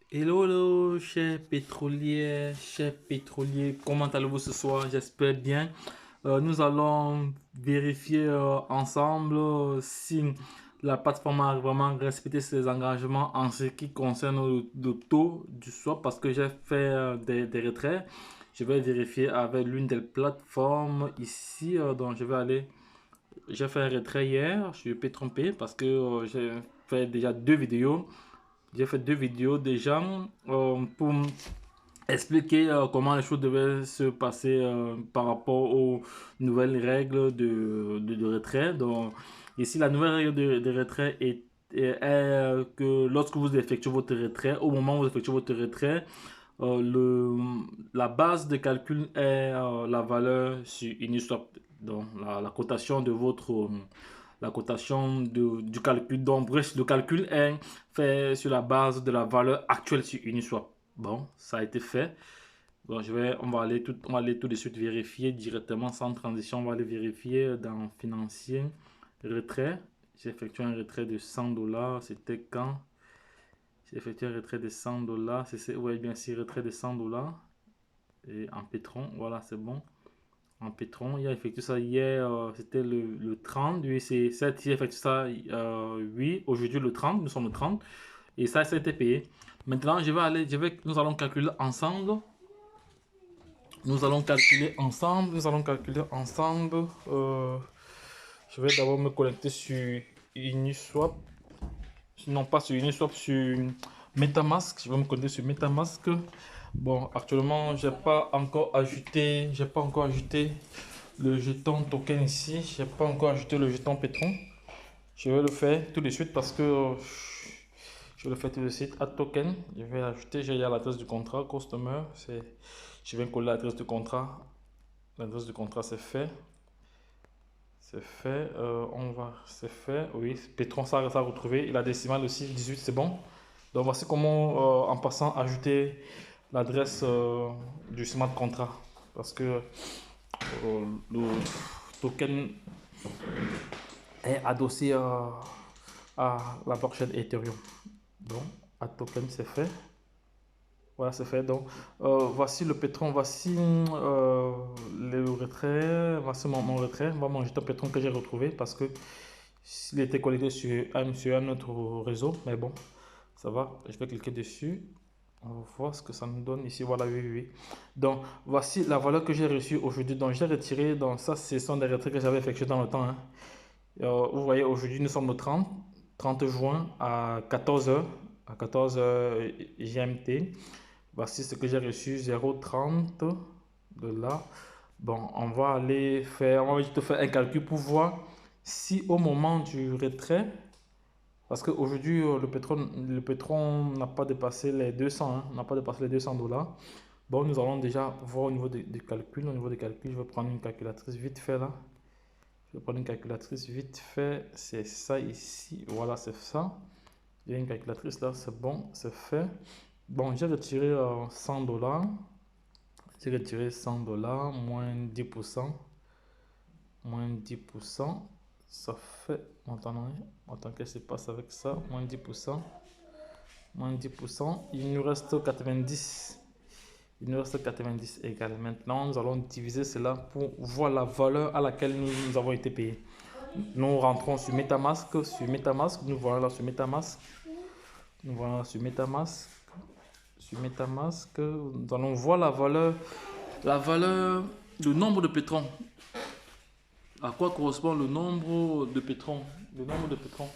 Hello, hello, chers pétroliers, comment allez-vous ce soir? J'espère bien. Nous allons vérifier ensemble si la plateforme a vraiment respecté ses engagements en ce qui concerne le taux du swap parce que j'ai fait des retraits. Je vais vérifier avec l'une des plateformes ici. Donc, je vais aller. J'ai fait un retrait hier, je suis pas trompé parce que j'ai fait déjà deux vidéos. J'ai fait deux vidéos déjà pour expliquer comment les choses devaient se passer par rapport aux nouvelles règles de retrait. Donc, ici, la nouvelle règle de retrait est que lorsque vous effectuez votre retrait, au moment où vous effectuez votre retrait, euh, le, la base de calcul est la valeur sur Uniswap. Donc, la cotation de votre, la cotation du calcul. Donc, bref, le calcul est fait sur la base de la valeur actuelle sur Uniswap. Bon, ça a été fait. Bon, on va aller tout de suite vérifier directement sans transition. On va aller vérifier dans financier, retrait. J'ai effectué un retrait de 100 dollars. C'était quand? J'ai effectué un retrait de 100 dollars. Oui, bien sûr, retrait de 100 dollars. Et en pétron, voilà, c'est bon. En pétron, il a effectué ça hier, c'était le 30. Oui, c'est 7, il a effectué ça, oui, aujourd'hui le 30, nous sommes le 30. Et ça a été payé. Maintenant, nous allons calculer ensemble. Nous allons calculer ensemble. Je vais d'abord me connecter sur Uniswap. Non, pas sur Uniswap, sur MetaMask. Je vais me connecter sur MetaMask. Bon, actuellement, j'ai pas encore ajouté le jeton token ici. J'ai pas encore ajouté le jeton Petron. Je vais le faire tout de suite parce que je le fais tout de suite. Add token. Je vais ajouter, j'ai l'adresse du contrat, customer. Je vais coller l'adresse du contrat. L'adresse du contrat, c'est fait. C'est fait. C'est fait. Oui, Petron, ça a retrouvé. Et la décimale aussi, 18, c'est bon. Donc voici comment, en passant, ajouter l'adresse du smart contract. Parce que le token est adossé à la blockchain Ethereum. Donc, à token, c'est fait. Voilà, c'est fait. Donc, voici le pétron, voici le retrait, voici mon retrait. Voilà mon jeton pétron que j'ai retrouvé parce que s'il était connecté sur un autre réseau, mais bon, ça va. Je vais cliquer dessus. On va voir ce que ça nous donne ici. Voilà, oui, oui, oui. Donc, voici la valeur que j'ai reçue aujourd'hui. Donc, j'ai retiré. Donc, ça, ce sont des retraits que j'avais effectués dans le temps, hein. Vous voyez, aujourd'hui, nous sommes le 30 juin à 14 h, à 14 h GMT. Voici ce que j'ai reçu, 0,30 de là. Bon, on va juste faire un calcul pour voir si au moment du retrait, parce qu'aujourd'hui, le pétrole n'a pas dépassé les 200, hein, n'a pas dépassé les 200 dollars. Bon, nous allons déjà voir au niveau des calculs. Au niveau des calculs, je vais prendre une calculatrice vite fait là. Je vais prendre une calculatrice vite fait. C'est ça ici. Voilà, c'est ça. Il y a une calculatrice là, c'est bon, c'est fait. Bon, j'ai retiré 100 dollars. J'ai retiré 100 dollars, moins 10%. Moins 10%. Ça fait. Attends, qu'est-ce qui se passe avec ça? Moins 10%. Moins 10%. Il nous reste 90. Il nous reste 90 égal. Maintenant, nous allons diviser cela pour voir la valeur à laquelle nous avons été payés. Nous rentrons sur MetaMask. Sur MetaMask, nous voilà là sur MetaMask. Nous voilà sur MetaMask. Sur MetaMask, nous allons voir la valeur, le nombre de pétrons. À quoi correspond le nombre de pétrons? Le nombre de pétrons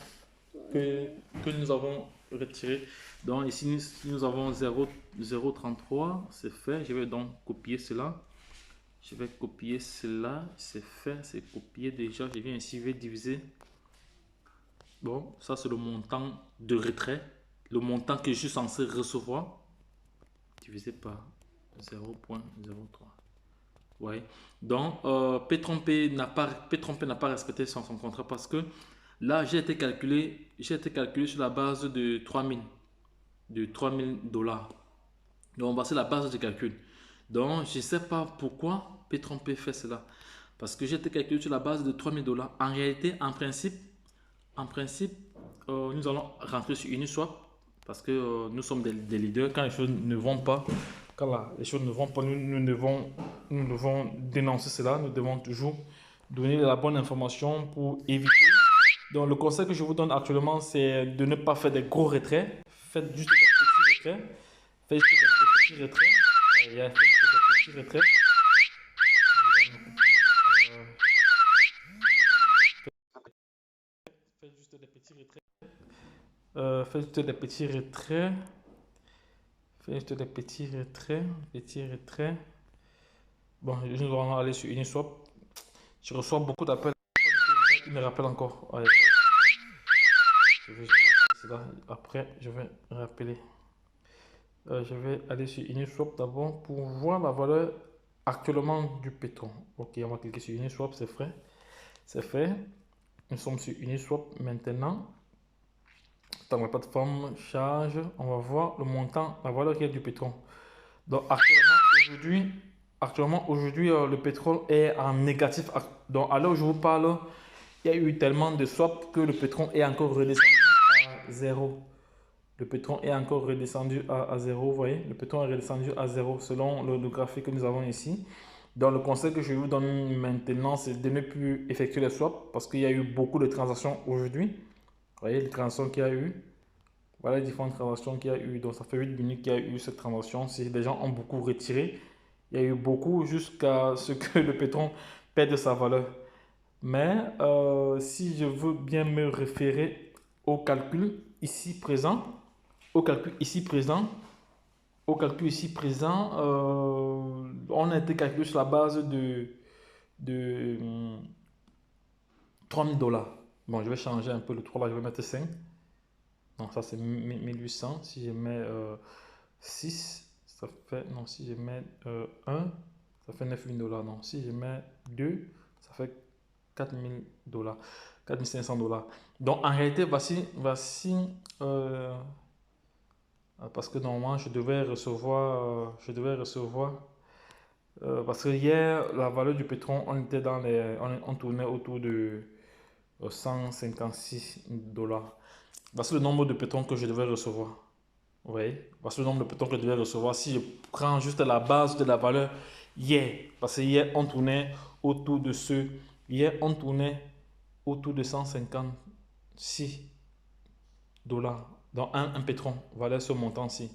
que nous avons retiré. Donc ici, nous avons 0,33. C'est fait. Je vais donc copier cela. Je vais copier cela. C'est fait. C'est copié déjà. Je viens ici, je vais diviser. Bon, ça c'est le montant de retrait. Le montant que je suis censé recevoir. Divisé par 0,03. Ouais. Donc, P-Trompé n'a pas respecté son contrat parce que là, j'ai été calculé sur la base de 3000 dollars. Donc, c'est la base de calcul. Donc, je ne sais pas pourquoi P-Trompé fait cela. Parce que j'ai été calculé sur la base de 3000 dollars. En réalité, en principe, nous allons rentrer sur Uniswap. Parce que nous sommes des leaders. Quand les choses ne vont pas, les choses ne vont pas, nous devons dénoncer cela. Nous devons toujours donner la bonne information pour éviter. Donc, le conseil que je vous donne actuellement, c'est de ne pas faire des gros retraits. Faites juste des petits retraits. Faites juste des petits retraits. Faites juste des petits retraits. Euh, Faites juste des petits retraits. Faites juste des petits retraits. Faites juste des petits retraits. Petits retraits. Bon, nous allons aller sur Uniswap. Je reçois beaucoup d'appels. Il me rappelle encore. Ouais, je vais cela. Après, je vais rappeler. Je vais aller sur Uniswap d'abord pour voir la valeur actuellement du pétrole. Ok, on va cliquer sur Uniswap, c'est fait. C'est fait. Nous sommes sur Uniswap maintenant. Dans ma plateforme charge, on va voir le montant, la valeur qu'il y a du pétrole. Donc actuellement aujourd'hui, le pétrole est en négatif. Donc à l'heure où je vous parle, il y a eu tellement de swaps que le pétrole est encore redescendu à zéro. Le pétrole est encore redescendu à zéro, vous voyez, le pétrole est redescendu à zéro selon le graphique que nous avons ici. Donc le conseil que je vous donne maintenant, c'est de ne plus effectuer les swaps parce qu'il y a eu beaucoup de transactions aujourd'hui. Vous voyez les transactions qu'il y a eu. Voilà les différentes transactions qu'il y a eu. Donc ça fait 8 minutes qu'il y a eu cette transaction. Si les gens ont beaucoup retiré, il y a eu beaucoup jusqu'à ce que le pétrole perde sa valeur. Mais si je veux bien me référer au calcul ici présent, au calcul ici présent, on a été calculé sur la base de 3000 dollars. Bon, je vais changer un peu le 3 là, je vais mettre 5. Non, ça c'est 1800. Si je mets 6, ça fait. Non, si je mets 1, ça fait 9000 dollars. Non, si je mets 2, ça fait 4000 dollars. 4500 dollars. Donc en réalité, euh, parce que normalement parce que hier la valeur du pétrole on était on tournait autour de 156 dollars. Voici le nombre de pétrole que je devais recevoir. Vous voyez, voici le nombre de pétrole que je devais recevoir si je prends juste la base de la valeur hier. Parce que hier on tournait autour de hier on tournait autour de 156 dollars dans un pétron, valait ce montant-ci.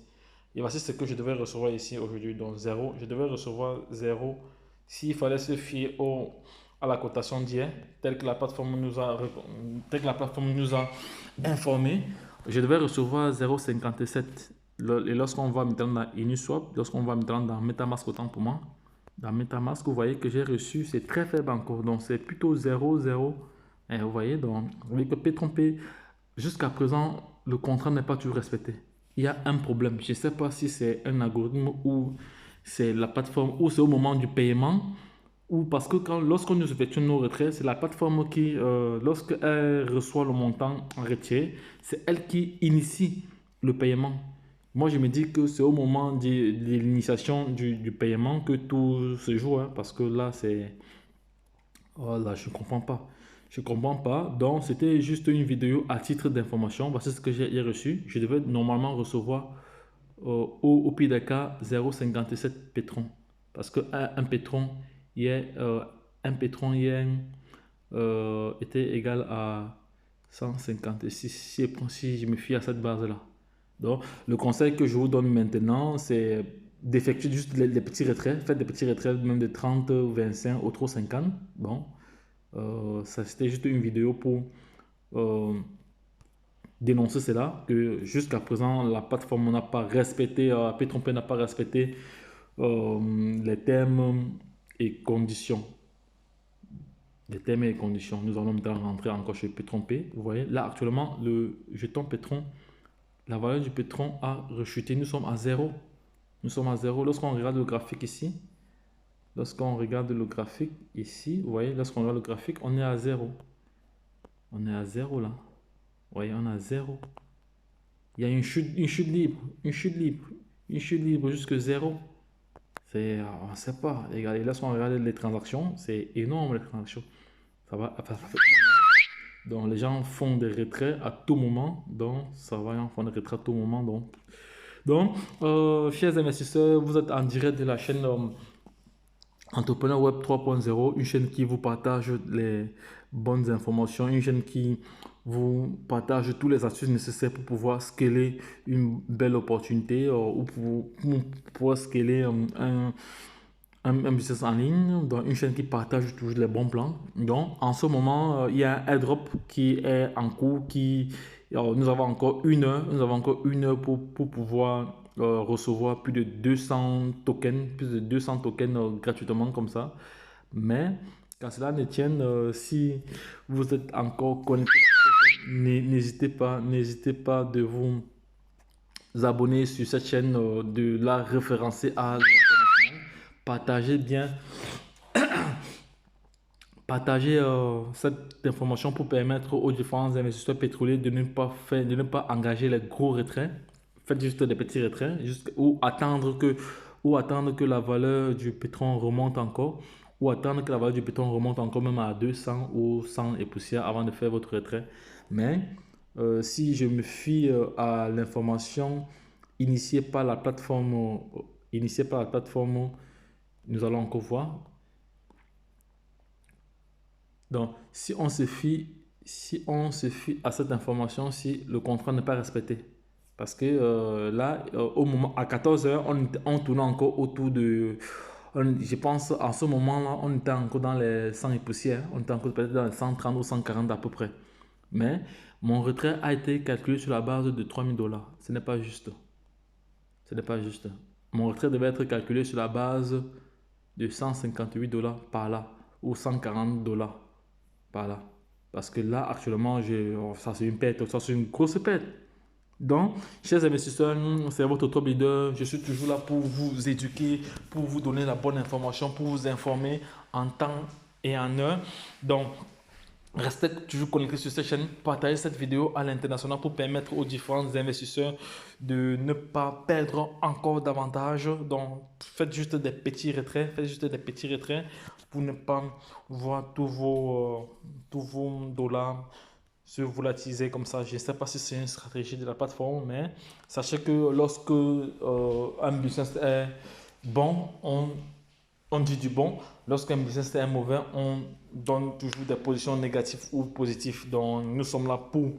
Et voici ce que je devais recevoir ici aujourd'hui. Donc 0, je devais recevoir 0 s'il fallait se fier à la cotation d'hier, telle que la plateforme nous a informé. Je devais recevoir 0,57. Et lorsqu'on va maintenant dans Uniswap, lorsqu'on va maintenant dans MetaMask autant pour moi, dans MetaMask, vous voyez que j'ai reçu, c'est très faible encore. Donc c'est plutôt 0,0. Et vous voyez, donc, avec le P-trompé, jusqu'à présent, le contrat n'est pas toujours respecté. Il y a un problème. Je ne sais pas si c'est un algorithme ou c'est la plateforme ou c'est au moment du paiement ou parce que lorsqu'on nous effectue nos retraits, c'est la plateforme qui, lorsqu'elle reçoit le montant en retiré, c'est elle qui initie le paiement. Moi, je me dis que c'est au moment de l'initiation du paiement que tout se joue, hein, parce que là, c'est... Oh là, je ne comprends pas. Je ne comprends pas. Donc, c'était juste une vidéo à titre d'information. Voici ce que j'ai reçu. Je devais normalement recevoir au pire des cas 0,57 pétrons. Parce que un pétron hier, était égal à 156 si je me fie à cette base-là. Donc, le conseil que je vous donne maintenant, c'est d'effectuer juste les petits retraits. Faites des petits retraits même de 30, 25 ou trop 50. Bon, ça c'était juste une vidéo pour euh, dénoncer cela, que jusqu'à présent, la plateforme n'a pas respecté, P-Trompé n'a pas respecté les termes et conditions. Les termes et conditions. Nous allons maintenant rentrer encore chez P-Trompé. Vous voyez, là actuellement, le jeton pétron, la valeur du pétron a rechuté. Nous sommes à zéro. Nous sommes à zéro. Lorsqu'on regarde le graphique ici, vous voyez, lorsqu'on regarde le graphique, on est à zéro. On est à zéro là. Vous voyez, on est à zéro. Il y a une chute libre, une chute libre jusque zéro. On ne sait pas. Regardez, lorsqu'on regarde les transactions, c'est énorme les transactions. Ça va, Donc, les gens font des retraits à tout moment. Donc, ça va, ils font des retraits à tout moment. Chers investisseurs, vous êtes en direct de la chaîne Entrepreneur Web 3.0, une chaîne qui vous partage les bonnes informations, une chaîne qui vous partage tous les astuces nécessaires pour pouvoir scaler une belle opportunité ou pour pouvoir scaler un business en ligne. Donc, une chaîne qui partage toujours les bons plans. Donc, en ce moment, il y a un airdrop qui est en cours. Nous avons encore une heure pour pouvoir recevoir plus de 200 tokens, gratuitement comme ça. Mais qu'à cela ne tienne, si vous êtes encore connecté, n'hésitez pas de vous abonner sur cette chaîne, de la référencer à l'international. Partagez bien, partagez cette information pour permettre aux différents investisseurs pétroliers de ne pas engager les gros retraits. Faites juste des petits retraits ou attendre que la valeur du pétrole remonte encore, ou attendre que la valeur du pétrole remonte encore même à 200 ou 100 et poussière avant de faire votre retrait. Mais si je me fie à l'information initiée par la plateforme, nous allons encore voir. Donc, si on se fie à cette information, si le contrat n'est pas respecté, parce que là, au moment, à 14 heures, on tournait encore autour de, je pense, en ce moment-là, on était encore dans les 100 et poussières, on était encore peut-être dans les 130 ou 140 à peu près. Mais mon retrait a été calculé sur la base de 3 000 $. Ce n'est pas juste. Ce n'est pas juste. Mon retrait devait être calculé sur la base de 158 $ par là, ou 140 $ par là. Parce que là, actuellement, ça c'est une perte, ça c'est une grosse perte. Donc, chers investisseurs, c'est votre top leader. Je suis toujours là pour vous éduquer, pour vous donner la bonne information, pour vous informer en temps et en heure. Donc, restez toujours connectés sur cette chaîne, partagez cette vidéo à l'international pour permettre aux différents investisseurs de ne pas perdre encore davantage. Donc, faites juste des petits retraits, pour ne pas voir tous vos dollars se volatiliser comme ça. Je ne sais pas si c'est une stratégie de la plateforme, mais sachez que lorsque un business est bon, on dit du bon. Lorsqu'un business est mauvais, on donne toujours des positions négatives ou positives. Donc, nous sommes là pour.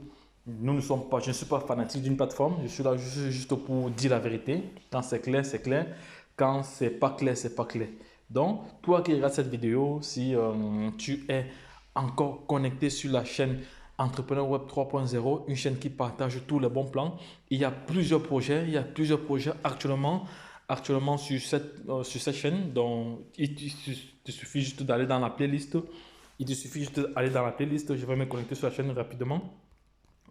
Nous ne sommes pas. Je ne suis pas fanatique d'une plateforme. Je suis là juste pour dire la vérité. Quand c'est clair, c'est clair. Quand c'est pas clair, c'est pas clair. Donc, toi qui regardes cette vidéo, si tu es encore connecté sur la chaîne Entrepreneur Web 3.0, une chaîne qui partage tous les bons plans. Il y a plusieurs projets. Il y a plusieurs projets actuellement sur cette chaîne. Donc, il te suffit juste d'aller dans la playlist. Il te suffit juste d'aller dans la playlist. Je vais me connecter sur la chaîne rapidement.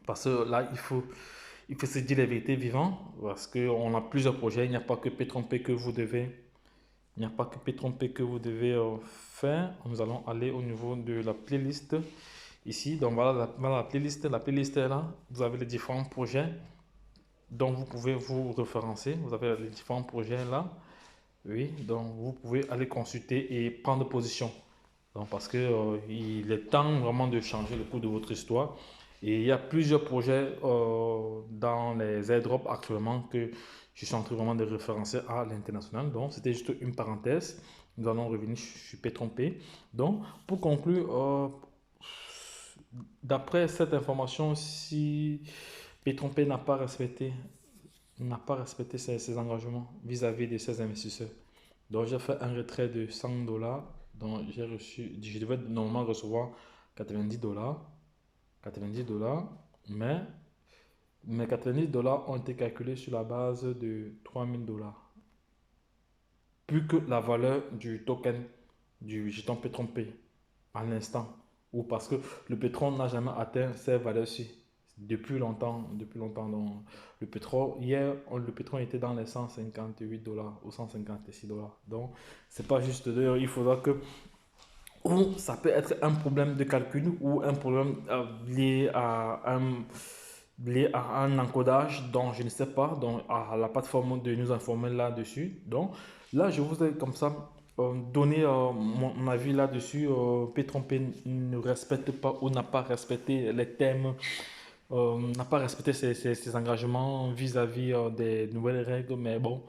Parce que là, il faut se dire la vérité vivant. Parce qu'on a plusieurs projets. Il n'y a pas que P-Trompé que vous devez. Il n'y a pas que P-Trompé que vous devez faire. Nous allons aller au niveau de la playlist. Ici, donc voilà la playlist. La playlist est là. Vous avez les différents projets dont vous pouvez vous référencer. Vous avez les différents projets là. Oui, donc vous pouvez aller consulter et prendre position. Donc parce que il est temps vraiment de changer le cours de votre histoire. Et il y a plusieurs projets dans les airdrops actuellement que je suis en train vraiment de référencer à l'international. Donc c'était juste une parenthèse. Nous allons revenir sur P-Trompé. Donc pour conclure, d'après cette information, si P-Trompé n'a pas respecté ses engagements vis-à-vis de ses investisseurs. Donc, j'ai fait un retrait de 100 $. Donc, je devais normalement recevoir 90 $. 90 $. Mais mes 90 $ ont été calculés sur la base de 3000 $. Plus que la valeur du token du jeton P-Trompé à l'instant. Ou parce que le pétrole n'a jamais atteint ces valeurs-ci depuis longtemps. Donc, le pétrole, hier, le pétrole était dans les 158 $ ou 156 $. Donc, c'est pas juste. D'ailleurs, il faudra que, ou ça peut être un problème de calcul ou un problème lié à un encodage dont je ne sais pas, donc à la plateforme de nous informer là-dessus. Donc, là, je vous ai comme ça donner mon avis là-dessus. P3P ne respecte pas ou n'a pas respecté les thèmes, n'a pas respecté ses engagements vis-à-vis des nouvelles règles. Mais bon,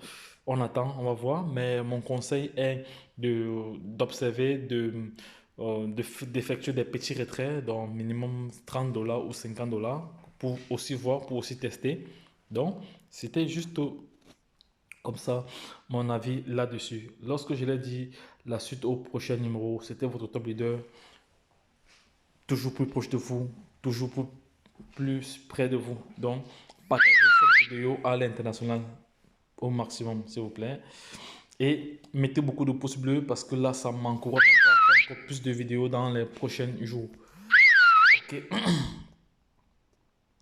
on attend, on va voir. Mais mon conseil est d'observer, d'effectuer des petits retraits, donc minimum $30 ou $50 pour aussi voir, pour aussi tester. Donc, c'était juste comme ça, mon avis là-dessus. Lorsque je l'ai dit, la suite au prochain numéro, c'était votre top leader, toujours plus proche de vous, toujours plus près de vous. Donc, partagez cette vidéo à l'international au maximum, s'il vous plaît. Et mettez beaucoup de pouces bleus parce que là, ça m'encourage encore à faire encore plus de vidéos dans les prochains jours. Ok.